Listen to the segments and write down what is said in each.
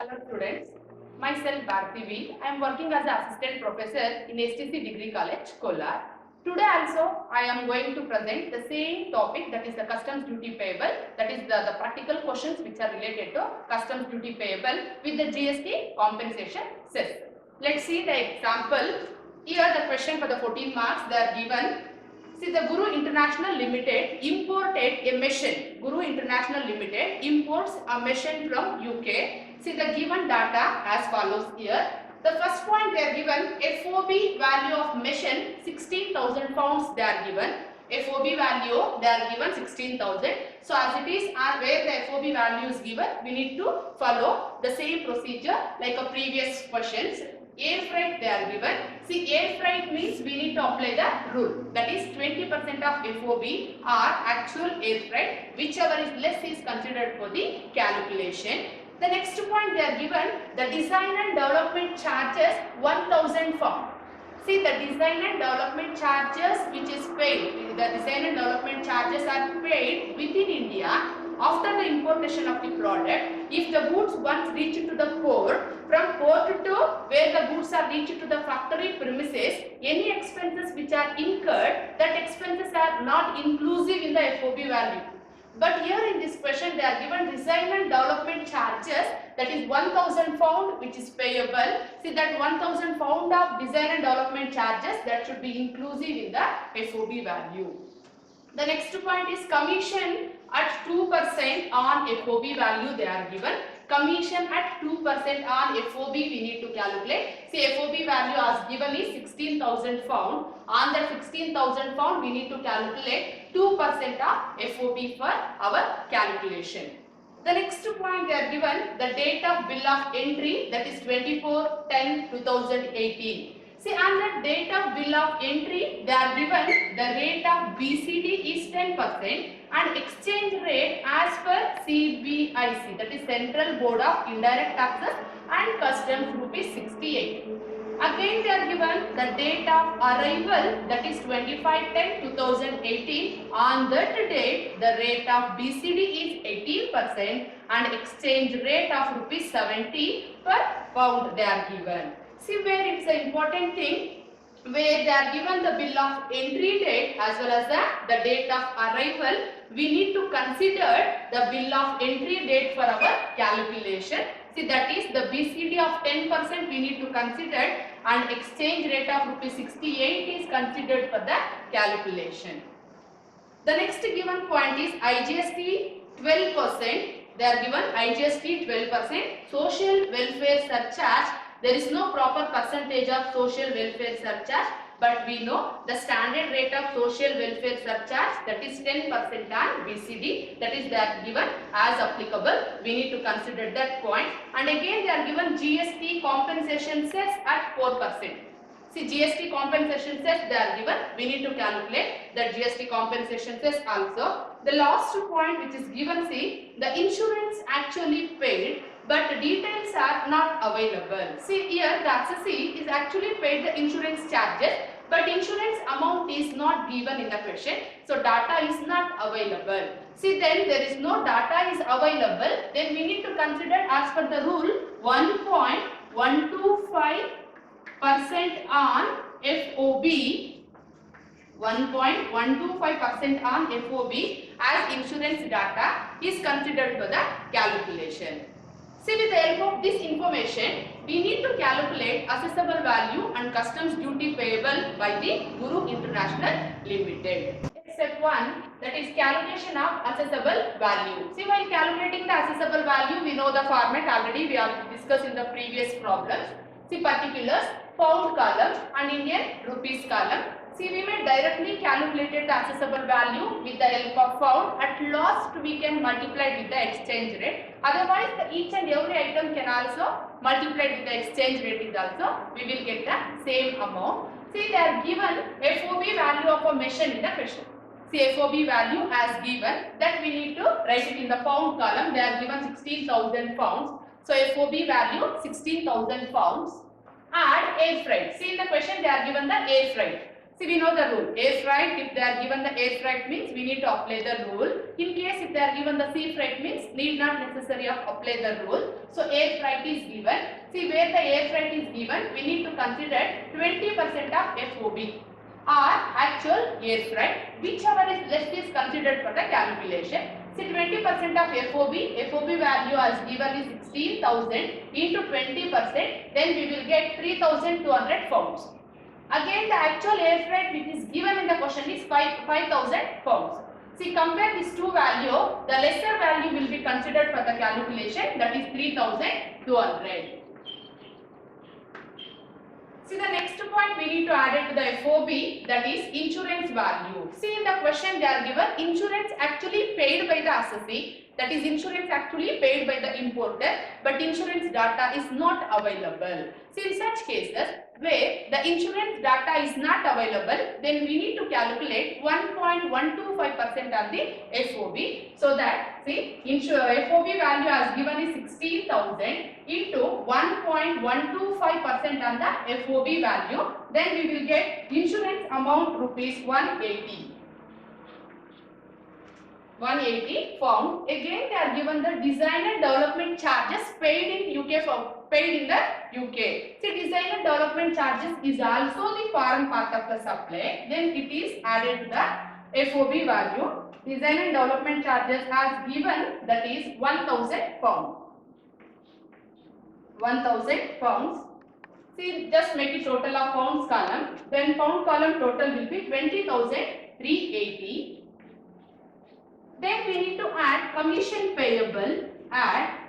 Hello students, myself Bharti V. I am working as an assistant professor in STC Degree College, Kolar. Today also I am going to present the same topic, that is the customs duty payable, that is the practical questions which are related to customs duty payable with the GST compensation cess. Let's see the example. Here the question for the 14 marks they are given. See, the Guru International Limited imported a machine. Guru International Limited imports a machine from UK. See the given data as follows here. The first point they are given FOB value of machine 16,000 pounds they are given. FOB value they are given 16,000. So as it is where the FOB value is given, we need to follow the same procedure like a previous questions. Air freight they are given. See, air freight means we need to apply the rule, that is 20% of FOB or actual air freight, whichever is less is considered for the calculation. The next point they are given the design and development charges 1000 pounds. See, the design and development charges which is paid, the design and development charges are paid within India after the importation of the product. If the goods once reach to the port, from port to where the goods are reached to the factory premises, any expenses which are incurred, that expenses are not inclusive in the FOB value. But here in this question they are given design and development charges, that is 1000 pound which is payable. See, that 1000 pound of design and development charges that should be inclusive in the FOB value. The next point is commission at 2% on FOB value they are given. Commission at 2% on FOB we need to calculate. See, FOB value as given is 16,000 pound. On that 16,000 pound we need to calculate 2% of FOB for our calculation. The next point they are given the date of bill of entry, that is 24/10/2018. See, on the date of bill of entry, they are given the rate of BCD is 10% and exchange rate as per CBIC, that is Central Board of Indirect Taxes and Customs, rupees 68. Again, they are given the date of arrival, that is 25/10/2018. On that date, the rate of BCD is 18% and exchange rate of rupees 70 per pound they are given. See, where it's an important thing, where they are given the bill of entry date as well as the date of arrival, we need to consider the bill of entry date for our calculation. See, that is the BCD of 10% we need to consider and exchange rate of rupees 68 is considered for the calculation. The next given point is IGST 12%. They are given IGST 12%. Social welfare surcharge. There is no proper percentage of social welfare surcharge, but we know the standard rate of social welfare surcharge, that is 10% on BCD, that is they are given as applicable. We need to consider that point. And again they are given GST compensation cess at 4%. See, GST compensation cess they are given. We need to calculate that GST compensation cess also. The last point which is given, see, the insurance actually paid, but the details are not available. See, here the assessee is actually paid the insurance charges, but insurance amount is not given in the question. So data is not available. See, then there is no data is available. Then we need to consider as per the rule 1.125% on FOB. 1.125% on FOB as insurance data is considered for the calculation. See, with the help of this information, we need to calculate assessable value and customs duty payable by the Guru International Limited. Step 1, that is calculation of assessable value. See, while calculating the assessable value, we know the format already, we have discussed in the previous problems. See, particulars, pound column and Indian rupees column. See, we may directly calculate the assessable value with the help of pound. At last, we can multiply with the exchange rate. Otherwise, each and every item can also multiply with the exchange rate is also. We will get the same amount. See, they are given FOB value of a machine in the question. See, FOB value as given, that we need to write it in the pound column. They are given 16,000 pounds. So, FOB value 16,000 pounds. Add air freight. See, in the question they are given the air freight. See, we know the rule. Air freight, if they are given the air freight means we need to apply the rule. In case if they are given the sea freight means need not necessary of apply the rule. So air freight is given. See, where the air freight is given, we need to consider 20% of FOB or actual air freight. Whichever is less is considered for the calculation. See, 20% of FOB value as given is 16,000 into 20%, then we will get 3,200 pounds. Again, the actual air freight which is given in the question is 5,000 pounds. See, compare these two values, the lesser value will be considered for the calculation, that is 3,200. See, the next point we need to add it to the FOB, that is insurance value. See, in the question they are given insurance actually paid by the assessee, that is insurance actually paid by the importer, but insurance data is not available. See, in such cases where the insurance data is not available, then we need to calculate 1.125% on the FOB. So that, see, FOB value as given is 16,000 into 1.125% on the FOB value, then we will get insurance amount rupees 180 pound. Again they are given the design and development charges paid in UK paid in the UK. See, design and development charges is also the foreign part of the supply. Then it is added to the FOB value. Design and development charges as given, that is 1,000 pound. 1,000 pounds. See, just make it total of pounds column. Then pound column total will be 20,380. Then we need to add commission payable. Add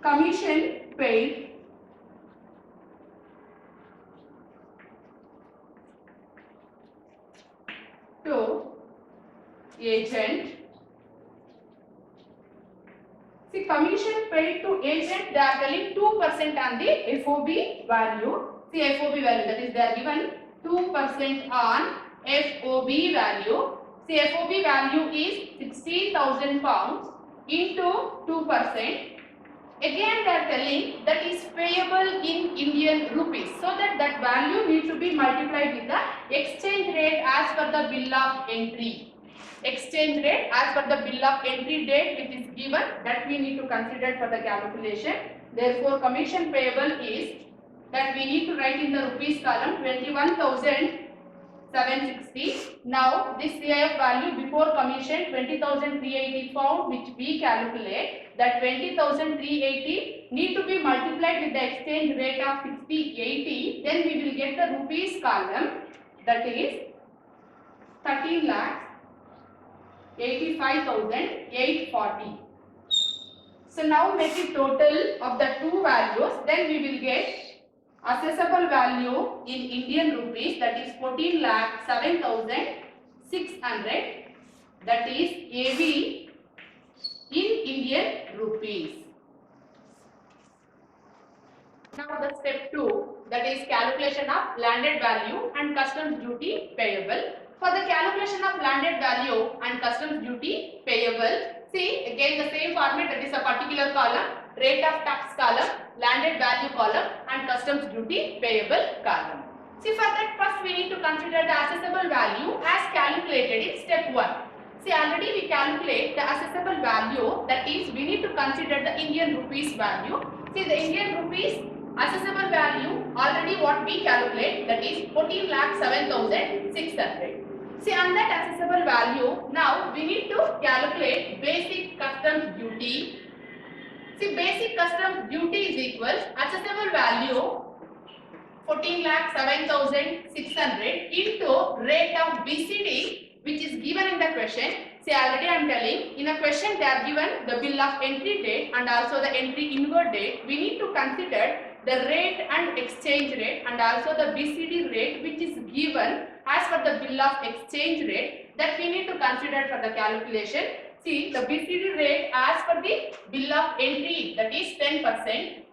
commission paid to agent. See, commission paid to agent, they are telling 2% on the FOB value. See, FOB value, that is they are given 2% on FOB value. See, FOB value is 16,000 pounds into 2%. Again they are telling that is payable in Indian rupees. So that value needs to be multiplied with the exchange rate as per the bill of entry. Exchange rate as per the bill of entry date which is given, that we need to consider for the calculation. Therefore, commission payable is that we need to write in the rupees column 21,760. Now this CIF value before commission 20,380 pound, which we calculate, that 20,380 need to be multiplied with the exchange rate of 60/80. Then we will get the rupees column, that is 13,85,840. So now make it total of the two values. Then we will get assessable value in Indian rupees, that is 14,07,600. That is AV in Indian rupees. Now the step 2, that is calculation of landed value and customs duty payable. For the calculation of landed value and customs duty payable, see again the same format, that is a particular column, rate of tax column, landed value column and customs duty payable column. See, for that first we need to consider the assessable value as calculated in step 1. See, already we calculate the assessable value, that is we need to consider the Indian rupees value. See, the Indian rupees assessable value already what we calculate, that is 14,07,600. See, on that accessible value, now we need to calculate basic customs duty. See, basic customs duty is equals accessible value 14,07,600 into rate of BCD, which is given in the question. See, already I am telling, in a question they are given the bill of entry date and also the entry inward date. We need to consider the rate and exchange rate and also the BCD rate which is given as per the bill of exchange rate, that we need to consider for the calculation. See, the BCD rate as per the bill of entry, that is 10%.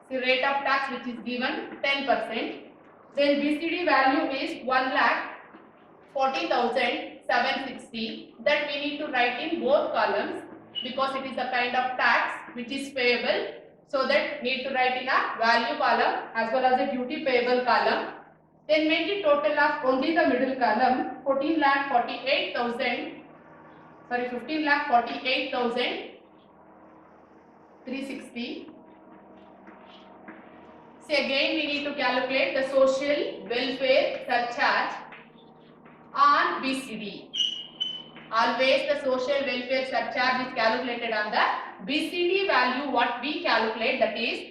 See, rate of tax which is given 10%. Then BCD value is 1,40,760. That we need to write in both columns because it is a kind of tax which is payable. So that need to write in a value column as well as a duty payable column. Then make it total of only the middle column 15,48,360. See, again we need to calculate the social welfare surcharge on BCD. Always the social welfare surcharge is calculated on the BCD value. What we calculate, that is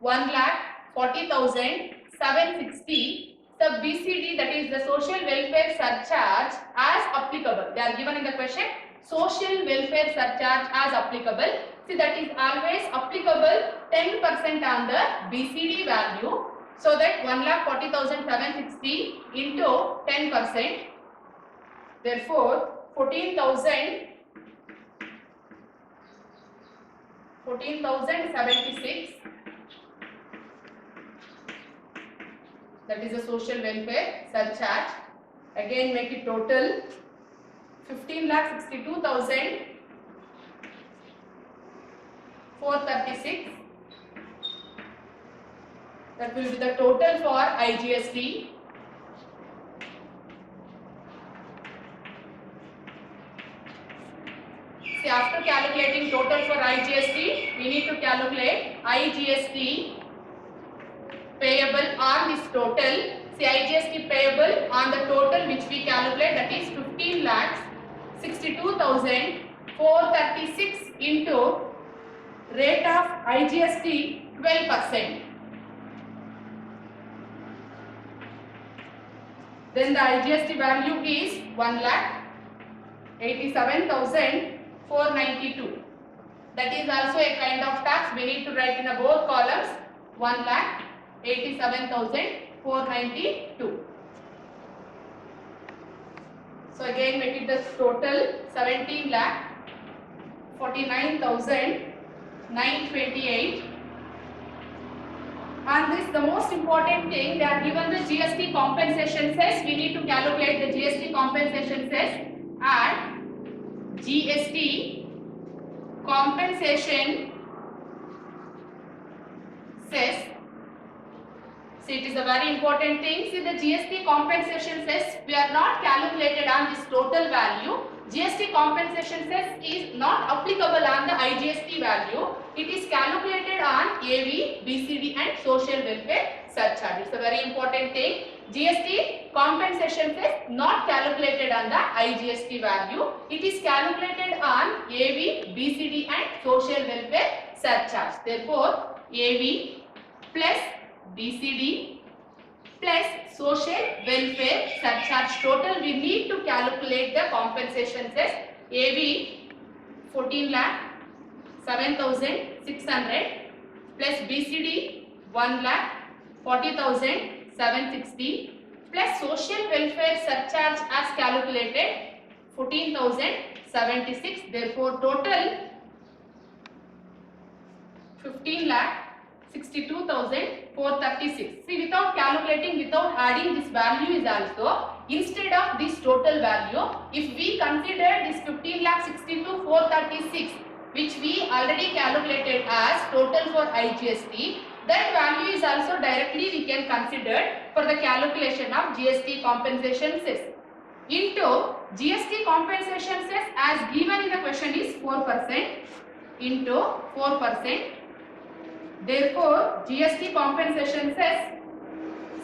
1,40,760. The BCD, that is the social welfare surcharge as applicable. They are given in the question. Social welfare surcharge as applicable. See, that is always applicable 10% on the BCD value. So that 1,40,760 into 10%. Therefore, 14,076. That is the social welfare surcharge. Again make it total 15,62,436. That will be the total for IGST. See, after calculating total for IGST, we need to calculate IGST payable on this total. See, IGST payable on the total which we calculate, that is 15,62,436 into rate of IGST 12%. Then the IGST value is 1,87,492. That is also a kind of tax. We need to write in both columns 1,87,492. So again make it the total 17,49,928. And this the most important thing, they are given the GST compensation cess. We need to calculate the GST compensation cess and GST compensation cess. See, it is a very important thing. See, the GST compensation cess, we are not calculated on this total value. GST compensation cess is not applicable on the IGST value. It is calculated on AV, BCD and social welfare surcharge. It's a very important thing. GST compensation cess not calculated on the IGST value. It is calculated on AV, BCD and social welfare surcharge. Therefore, AV plus BCD plus social welfare surcharge total, we need to calculate the compensation cess. AV 14,07,600 plus BCD 1,40,760 plus social welfare surcharge as calculated 14,076. Therefore, total 15,62,436. See, without calculating, without adding this value is also, instead of this total value, if we consider this 15,62,436, which we already calculated as total for IGST, that value is also directly we can consider for the calculation of GST compensation cess. Into GST compensation cess as given in the question is 4% into 4%. Therefore, GST compensation cess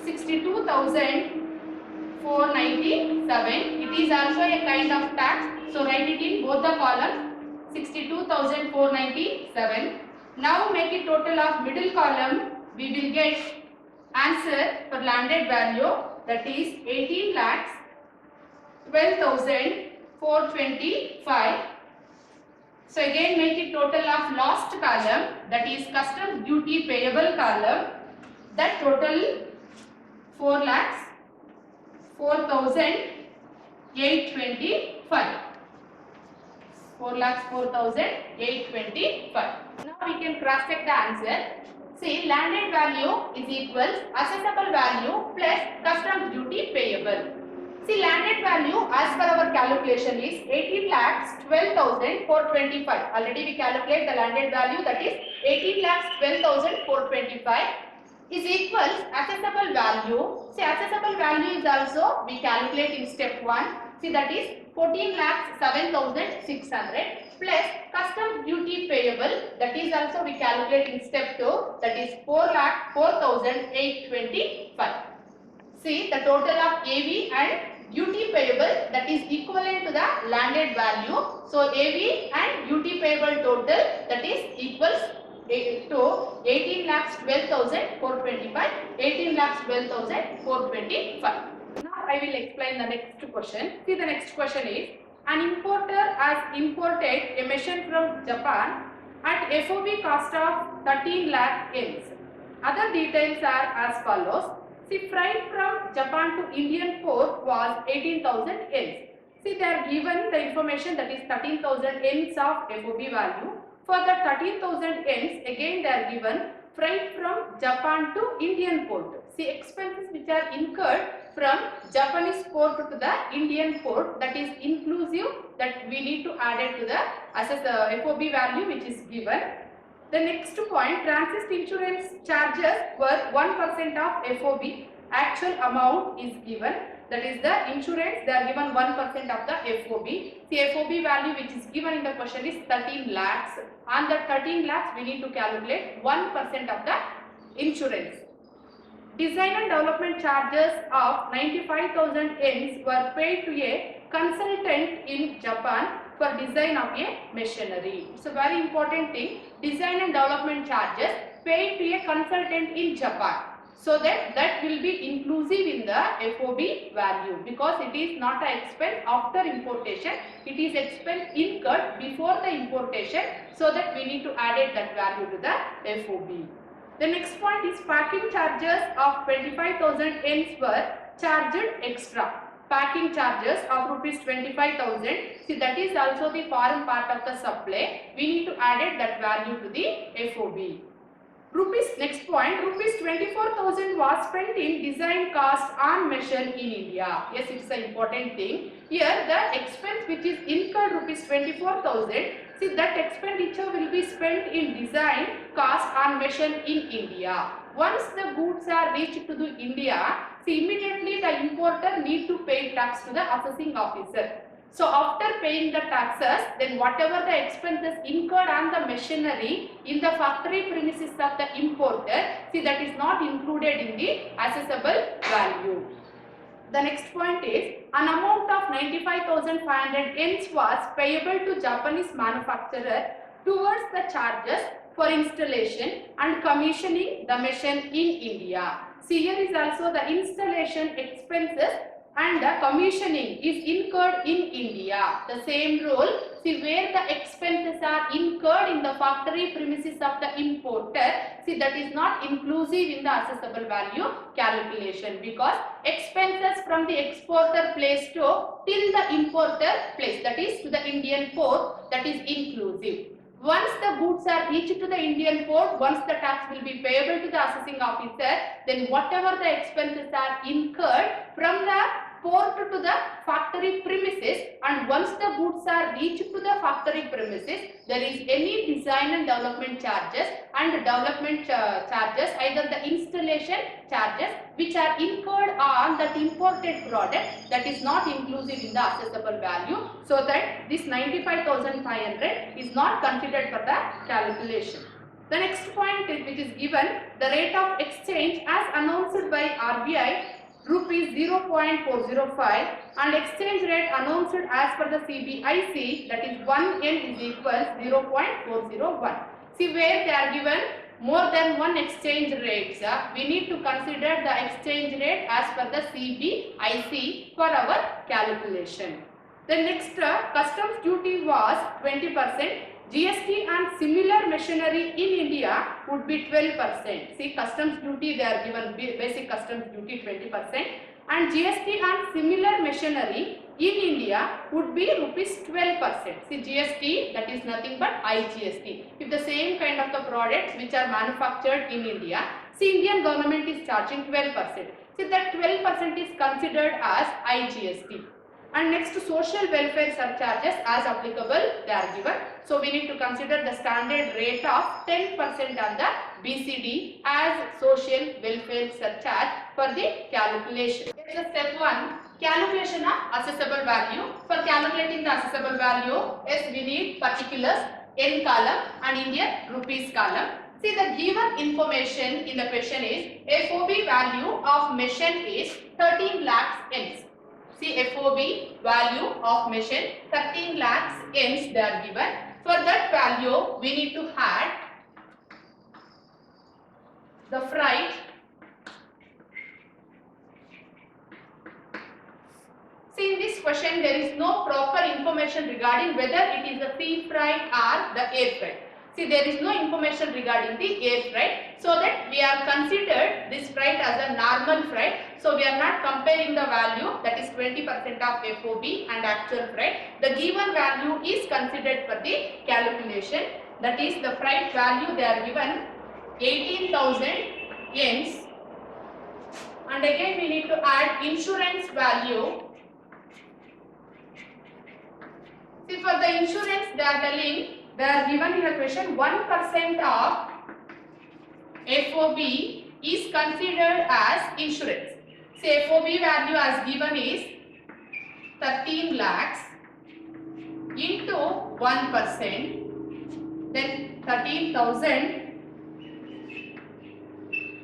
62,497. It is also a kind of tax. So write it in both the columns 62,497. Now make it total of middle column. We will get answer for landed value, that is 18,12,425. So again make it total of last column, that is customs duty payable column. That total 4,04,825. 4,04,825. Now we can cross check the answer. See, landed value is equals assessable value plus customs duty payable. See, landed value as per our calculation is 18,12,425. Already we calculate the landed value, that is 18,12,425. is equals accessible value. See, accessible value is also we calculate in step 1. See, that is 14,07,600 plus customs duty payable, that is also we calculate in step 2, that is 4,04,825. See, the total of AV and duty payable, that is equivalent to the landed value. So AV and duty payable total, that is equals to 18,12,425. 18,12,425. Now I will explain the next question. See, the next question is, an importer has imported a machine from Japan at FOB cost of 13 lakh yens. Other details are as follows. See, freight from Japan to Indian port was 18,000 yens. See, they are given the information, that is 13,000 yens of FOB value. For the 13,000 yens, again they are given freight from Japan to Indian port. See, expenses which are incurred from Japanese port to the Indian port, that is inclusive, that we need to add it to the FOB value which is given. The next point, transit insurance charges were 1% of FOB. Actual amount is given, that is the insurance, they are given 1% of the FOB. The FOB value which is given in the question is 13 lakhs. On the 13 lakhs, we need to calculate 1% of the insurance. Design and development charges of 95,000 yens were paid to a consultant in Japan for design of a machinery. It's a very important thing. Design and development charges paid to a consultant in Japan. So that will be inclusive in the FOB value, because it is not an expense after importation. It is expense incurred before the importation. So that we need to add that value to the FOB. The next point is packing charges of 25,000 yens were charged extra. Packing charges of rupees 25,000. See, that is also the foreign part of the supply. We need to add that value to the FOB. Next point, rupees 24,000 was spent in design cost on machine in India. Yes, it's an important thing. Here the expense which is incurred rupees 24,000. See, that expenditure will be spent in design cost on machine in India. Once the goods are reached to the India, see, immediately the importer need to pay tax to the assessing officer. So after paying the taxes, then whatever the expenses incurred on the machinery in the factory premises of the importer, see, that is not included in the assessable value. The next point is, an amount of 95,500 yens was payable to Japanese manufacturer towards the charges for installation and commissioning the machine in India. See, here is also the installation expenses and the commissioning is incurred in India. The same rule, see, where the expenses are incurred in the factory premises of the importer, see, that is not inclusive in the assessable value calculation, because expenses from the exporter place to till the importer place, that is to the Indian port, that is inclusive. Once the goods are reached to the Indian port, once the tax will be payable to the assessing officer, then whatever the expenses are incurred from the port to the factory premises, and once the goods are reached to the factory premises, there is any design and development charges and development charges, either the installation charges which are incurred on that imported product, that is not inclusive in the assessable value. So that this 95,500 is not considered for the calculation. The next point which is given, the rate of exchange as announced by RBI, rupees 0.405, and exchange rate announced as per the CBIC, that is 1 yen is equals 0.401. See, where they are given more than one exchange rates, we need to consider the exchange rate as per the CBIC for our calculation. The next, customs duty was 20%. GST and similar machinery in India would be 12%. See, customs duty they are given basic customs duty 20%, and GST and similar machinery in India would be rupees 12%. See, GST, that is nothing but IGST. If the same kind of the products which are manufactured in India, see, Indian government is charging 12%. See, that 12% is considered as IGST. And next, social welfare surcharges as applicable, they are given. So we need to consider the standard rate of 10% on the BCD as social welfare surcharge for the calculation. Here's the step 1, calculation of accessible value. For calculating the accessible value, yes, we need particulars N column and Indian rupees column. See, the given information in the question is FOB value of machine is 13 lakhs Ns. See, FOB value of machine 13 lakhs Ns they are given. For that value, we need to add the freight. See, in this question, there is no proper information regarding whether it is the sea freight or the air freight. See, there is no information regarding the air freight, so that we have considered this freight as a normal freight. So we are not comparing the value, that is 20% of FOB and actual freight. The given value is considered for the calculation. That is the freight value they are given 18,000 yens. And again we need to add insurance value. See, for the insurance they are telling, they are given in the question 1% of FOB is considered as insurance. Say FOB value as given is 13 lakhs into 1%, then 13,000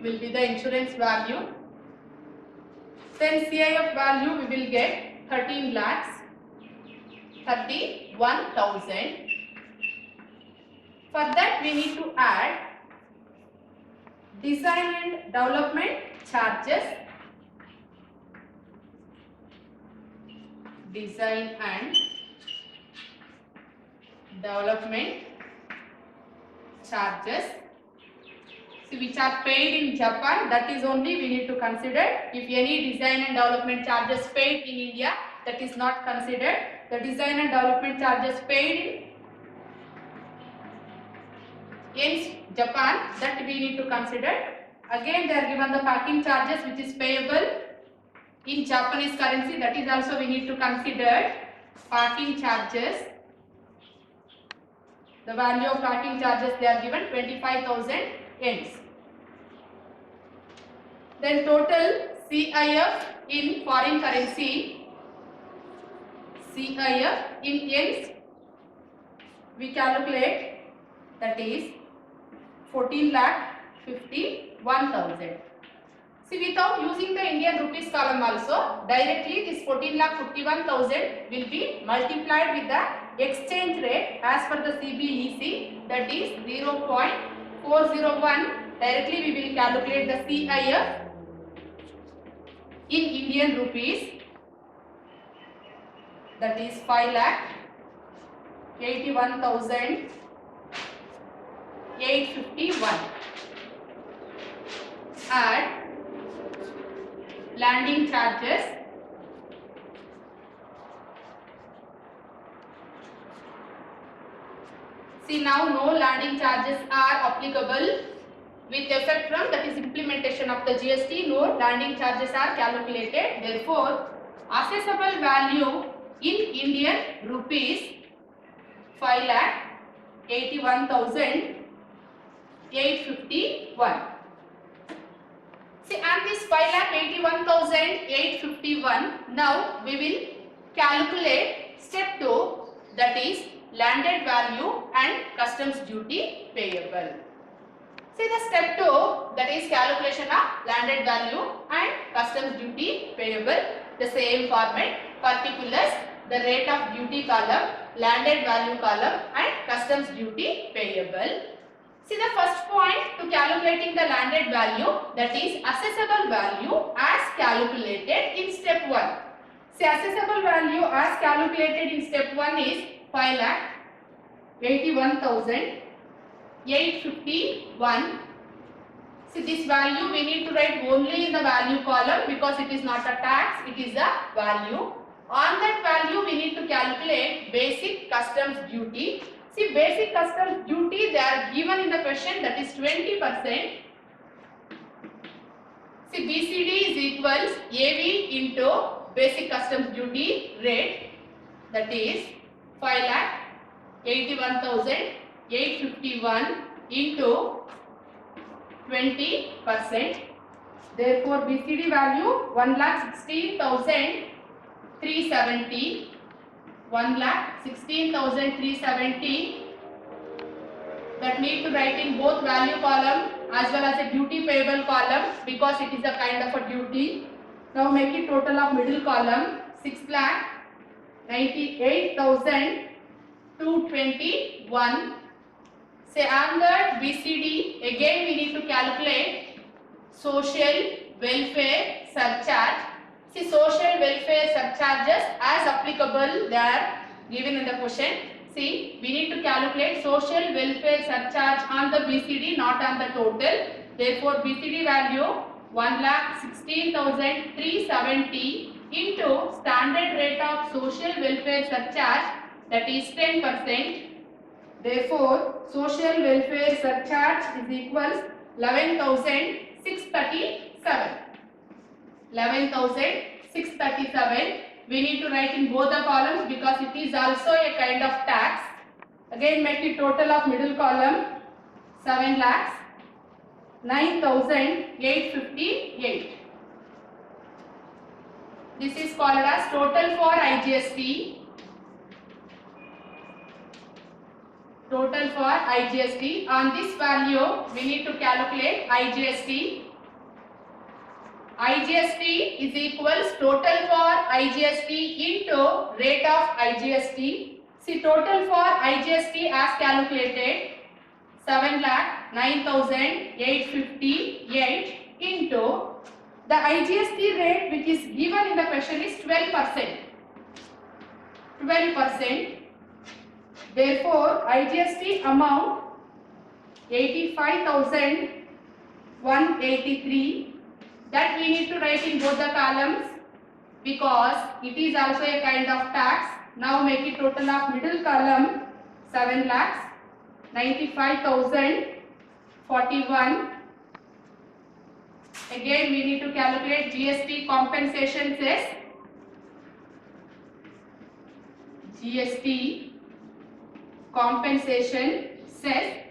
will be the insurance value. Then CIF value we will get 13 lakhs 31,000. For that we need to add design and development charges. Design and development charges, see, which are paid in Japan, that is only we need to consider. If any design and development charges paid in India, that is not considered. The design and development charges paid in Japan, that we need to consider. Again they are given the packing charges which is payable in Japanese currency, that is also we need to consider. Packing charges, the value of packing charges they are given 25,000 yens. Then total CIF in foreign currency, CIF in yens we calculate, that is 14,51,000. See, without using the Indian rupees column also, directly this 14,51,000 will be multiplied with the exchange rate as per the CBEC, that is 0.401. Directly we will calculate the CIF in Indian rupees, that is 5,81,851. Add landing charges, see, now no landing charges are applicable with effect from, that is implementation of the GST, no landing charges are calculated. Therefore, assessable value in Indian rupees 5,81,851. See, and this 5,81,851, now we will calculate step 2, that is landed value and customs duty payable. See, the step 2, that is calculation of landed value and customs duty payable, the same format, particulars, the rate of duty column, landed value column and customs duty payable. See, the first point to calculating the landed value, that is assessable value as calculated in step 1. See, assessable value as calculated in step 1 is 5,81,851. See, this value we need to write only in the value column because it is not a tax, it is a value. On that value we need to calculate basic customs duty. See, basic customs duty they are given in the question, that is 20%. See, BCD is equals AV into basic customs duty rate, that is 5,81,851 into 20%. Therefore, BCD value 1,16,370. 1,16,370. That need to write in both value column as well as a duty payable column because it is a kind of a duty. Now make it total of middle column 6,98,221. Say under BCD again we need to calculate social welfare surcharge. See, social welfare surcharges as applicable they are given in the question. See, we need to calculate social welfare surcharge on the BCD, not on the total. Therefore, BCD value 1,16,370 into standard rate of social welfare surcharge, that is 10%. Therefore, social welfare surcharge is equals 11,637. 11,637. We need to write in both the columns because it is also a kind of tax. Again make the total of middle column 7,09,858. This is called as total for IGST. Total for IGST. On this value we need to calculate IGST. IGST is equals total for IGST into rate of IGST. See, total for IGST as calculated 7,09,858 into the IGST rate which is given in the question is 12%. 12%. Therefore, IGST amount 85,183. That we need to write in both the columns because it is also a kind of tax. Now make it total of middle column 7,95,041. Again we need to calculate GST compensation cess. GST compensation cess.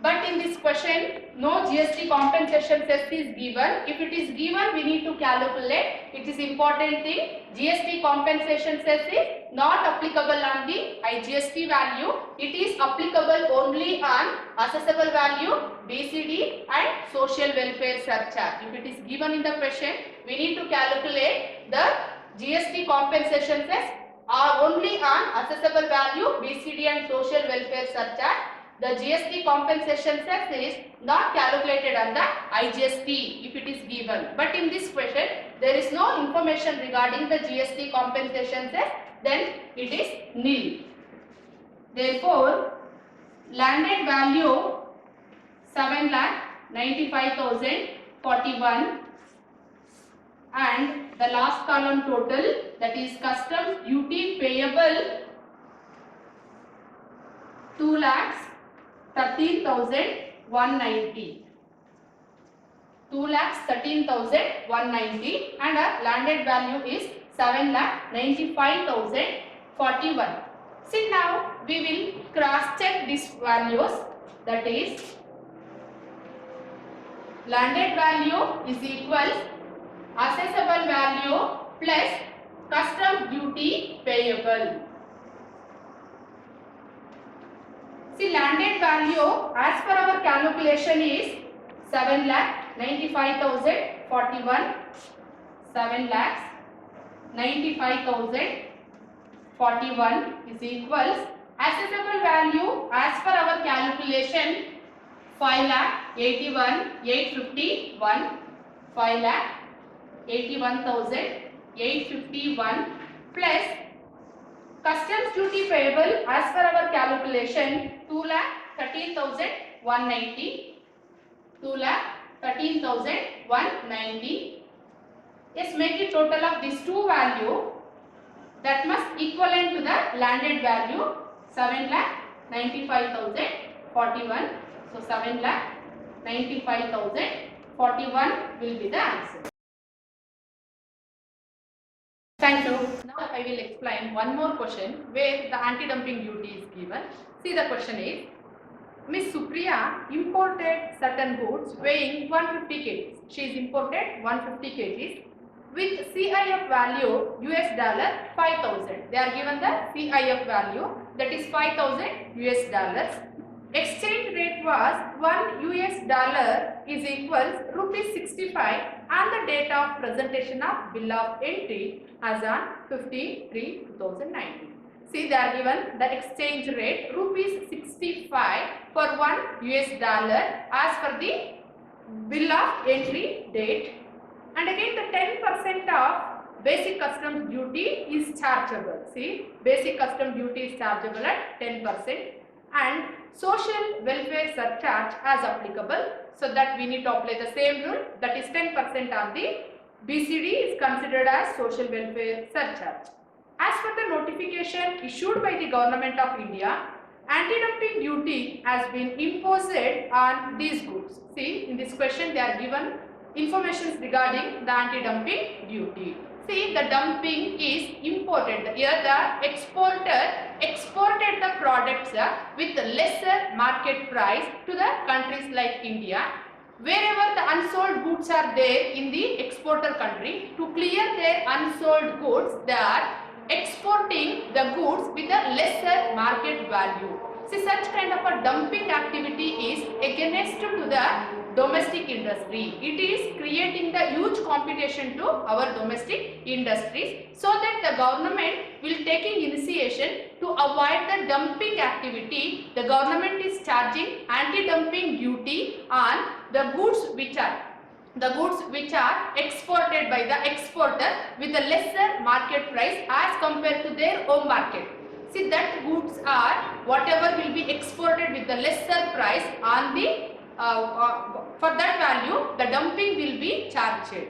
But in this question, no GST compensation cess is given. If it is given, we need to calculate. It is important thing. GST compensation cess is not applicable on the IGST value. It is applicable only on assessable value, BCD and social welfare surcharge. If it is given in the question, we need to calculate the GST compensation cess only on assessable value, BCD and social welfare surcharge. The GST compensation cess is not calculated on the IGST if it is given. But in this question, there is no information regarding the GST compensation cess, then it is nil. Therefore, landed value 7,95,041 and the last column total, that is customs duty payable 2,13,190. 2,13,190 and our landed value is 7,95,041. See, now we will cross check these values, that is landed value is equals assessable value plus customs duty payable. See, landed value as per our calculation is 7,95,041. 7,95,041 is equals assessable value as per our calculation 5,81,851. 5,81,851 plus customs duty payable as per our calculation 2,13,190. 2,13,190. Yes, make it total of these two value that must equivalent to the landed value 7,95,041. So 7,95,041 41 will be the answer. Thank you. Now I will explain one more question where the anti-dumping duty is given. See, the question is, Miss Supriya imported certain goods weighing 150 kgs. She is imported 150 kgs with CIF value US dollar 5,000. They are given the CIF value, that is 5,000 US dollars. Exchange rate was 1 US dollar is equals rupees 65 and the date of presentation of bill of entry as on 15/3/2019. See, they are given the exchange rate rupees 65 for 1 US dollar as per the bill of entry date, and again the 10% of basic customs duty is chargeable. See, basic customs duty is chargeable at 10% and social welfare surcharge as applicable, so that we need to apply the same rule, that is 10% on the BCD is considered as social welfare surcharge. As per the notification issued by the Government of India, anti-dumping duty has been imposed on these goods. See, in this question they are given information regarding the anti-dumping duty. See, the dumping is imported. Here the exporter exported the products with lesser market price to the countries like India. Wherever the unsold goods are there in the exporter country, to clear their unsold goods, they are exporting the goods with a lesser market value. See, such kind of a dumping activity is against to the domestic industry. It is creating the huge competition to our domestic industries, so that the government will taking initiation to avoid the dumping activity. The government is charging anti-dumping duty on the goods which are exported by the exporter with a lesser market price as compared to their home market. See, that goods are whatever will be exported with the lesser price on the for that value the dumping will be charged.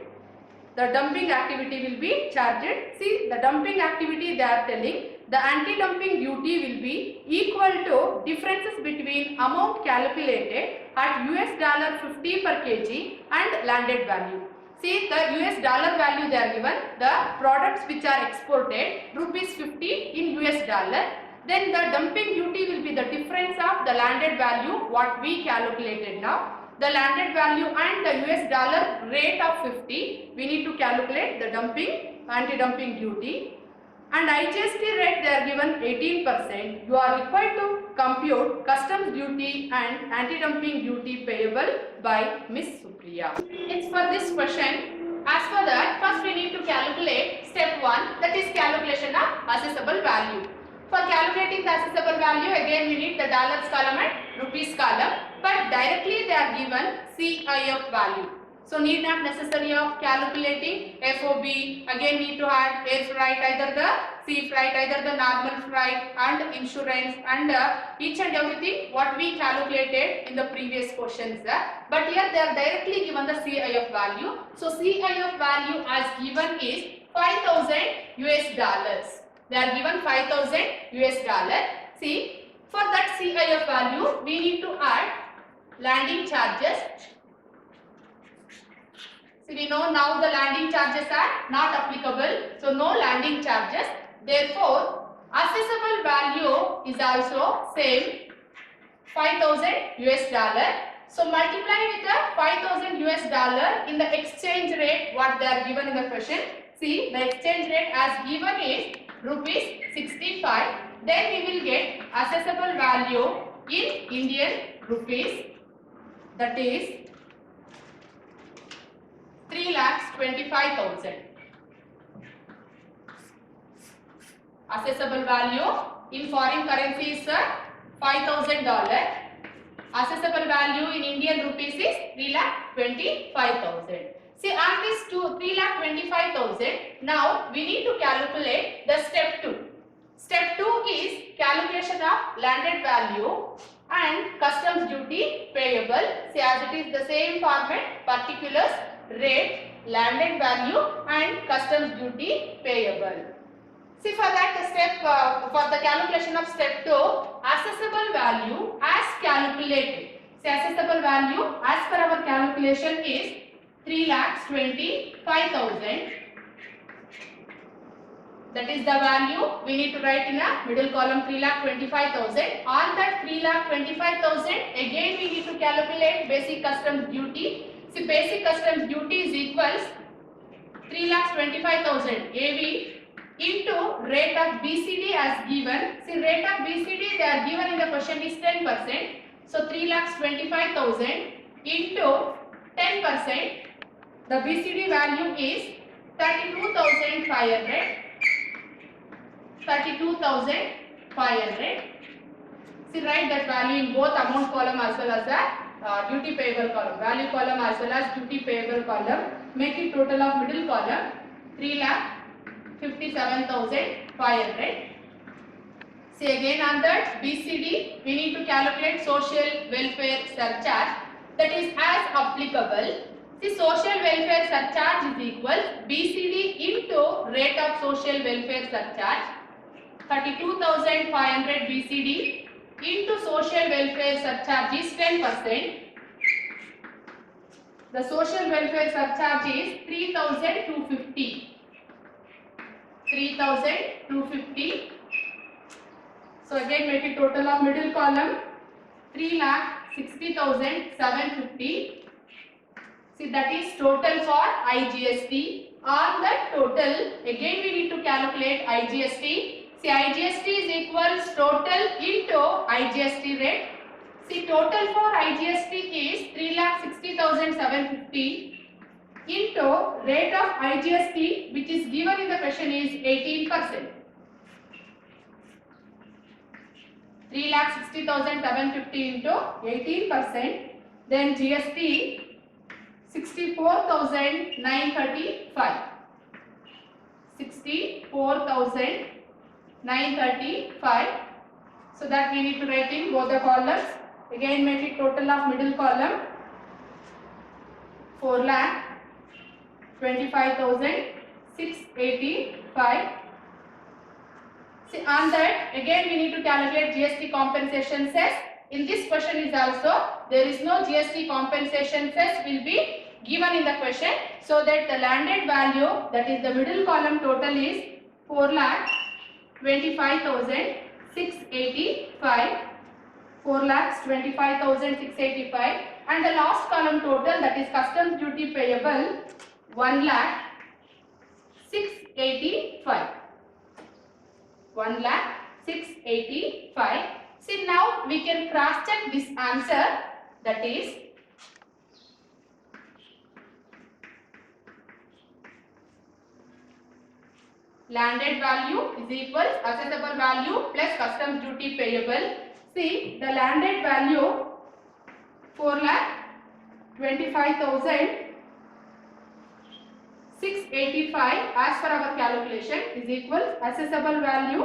The dumping activity will be charged. See, the dumping activity they are telling, the anti-dumping duty will be equal to differences between amount calculated at US dollar 50 per kg and landed value. See, the US dollar value they are given, the products which are exported rupees 50 in US dollar. Then the dumping duty will be the difference of the landed value what we calculated now. The landed value and the US dollar rate of 50, we need to calculate the dumping, anti-dumping duty. And IGST rate they are given 18%. You are required to compute customs duty and anti-dumping duty payable by Miss Supriya. It's for this question. As for that, first we need to calculate step 1, that is calculation of assessable value. For calculating the assessable value, again we need the dollars column and rupees column, but directly they are given CIF value. So need not necessary of calculating FOB, again need to add air freight, either the sea freight, either the normal freight and insurance and each and everything what we calculated in the previous questions. But here they are directly given the CIF value. So CIF value as given is 5,000 US dollars. They are given 5,000 US dollar. See, for that CIF value, we need to add landing charges. See, we know now the landing charges are not applicable. So, no landing charges. Therefore, assessable value is also same 5,000 US dollar. So, multiply with the 5,000 US dollar in the exchange rate what they are given in the question. See, the exchange rate as given is rupees 65, then we will get assessable value in Indian rupees, that is 3,25,000. Assessable value in foreign currency is $5,000. Assessable value in Indian rupees is 3,25,000. See, on this 3,25,000, now we need to calculate the step 2. Step 2 is calculation of landed value and customs duty payable. See, as it is the same format, particulars, rate, landed value and customs duty payable. See, for that step, for the calculation of step 2, assessable value as calculated. So assessable value as per our calculation is 3,25,000. That is the value we need to write in a middle column 3,25,000. On that 3,25,000 again we need to calculate basic customs duty. See, basic customs duty is equals 3,25,000 AV into rate of BCD as given. See, rate of BCD they are given in the question is 10%. So 3,25,000 into 10%. The BCD value is 32,500. 32,500. See, write that value in both amount column as well as the duty payable column. Value column as well as duty payable column. Make it total of middle column 3,57,500. See, again on that BCD we need to calculate social welfare surcharge, that is as applicable. See, social welfare surcharge is equal BCD into rate of social welfare surcharge. 32,500 BCD into social welfare surcharge is 10%. The social welfare surcharge is 3,250. 3,250. So again make it total of middle column 3,60,750. See, that is total for IGST. On that total again we need to calculate IGST. See, IGST is equals total into IGST rate. See, total for IGST is 3,60,750 into rate of IGST which is given in the question is 18%. 3,60,750 into 18%. Then GST 64,935. 64,935. So that we need to write in both the columns. Again make it total of middle column 4,25,685. See, on that again we need to calculate GST compensation cess. In this question is also there is no GST compensation cess will be given in the question, so that the landed value, that is the middle column total, is 4,25,685. 4,25,685, and the last column total, that is customs duty payable 1,06,85. 1,06,85. See, now we can cross check this answer, that is landed value is equals assessable value plus customs duty payable. See, the landed value 4,25,685 as per our calculation is equal assessable value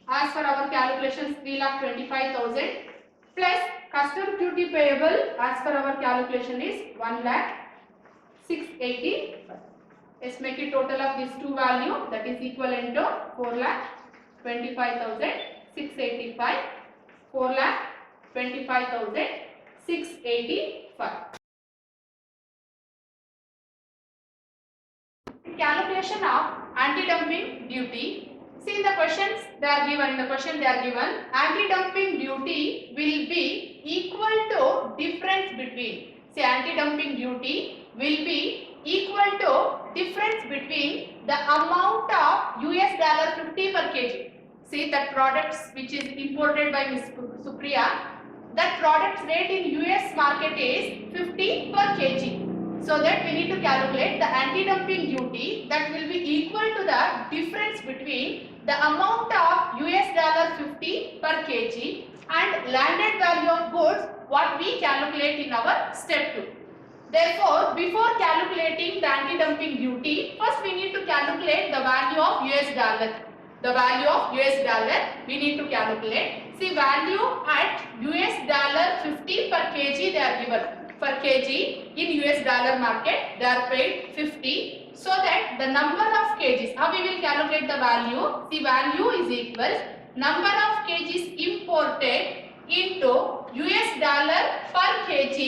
as per our calculations 3,25,000 plus customs duty payable as per our calculation is 1,06,85. Let's make a total of these two value, that is equivalent to 4,25,685. 4,25,685. Calculation of anti-dumping duty. See, in the questions they are given, anti-dumping duty will be equal to difference between. See, anti-dumping duty will be equal to difference between the amount of $50 per kg. See, that products which is imported by Ms. Supriya, that product's rate in US market is 50 per kg. So that we need to calculate the anti-dumping duty that will be equal to the difference between the amount of $50 per kg and landed value of goods what we calculate in our step 2. Therefore, before calculating the anti-dumping duty, first we need to calculate the value of US dollar. The value of US dollar we need to calculate. See, value at US dollar 50 per kg they are given. Per kg in US dollar market they are paid 50. So that the number of kgs, how we will calculate the value? See, value is equals number of kgs imported into US dollar per kg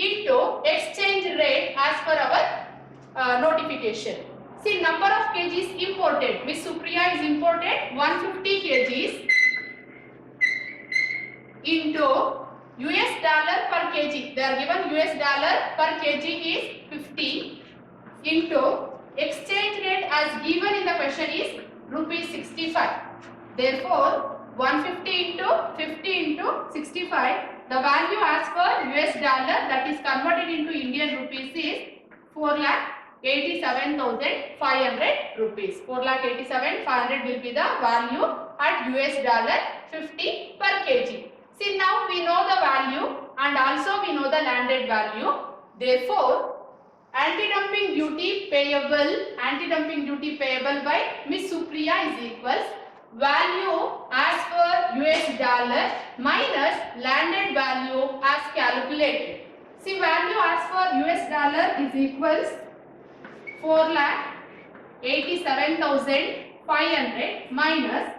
into exchange rate as per our notification. See, number of kgs imported. Miss Supriya is imported 150 kgs into US dollar per kg. They are given US dollar per kg is 50 into exchange rate as given in the question is rupees 65. Therefore, 150 into 50 into 65, the value as per US dollar that is converted into Indian rupees is 4,87,500 rupees. 4,87,500 will be the value at US dollar 50 per kg. See, now we know the value and also we know the landed value. Therefore, anti-dumping duty payable by Miss Supriya is equals value as per US dollar minus landed value as calculated. See, value as per US dollar is equals 4,87,500 minus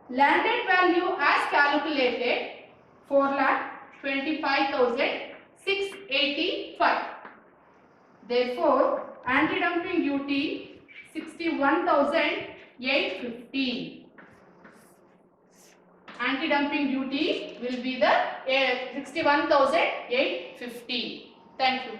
landed value as calculated 4,25,685. Therefore, anti-dumping duty 61,850. Anti-dumping duty will be the 61,850. Thank you.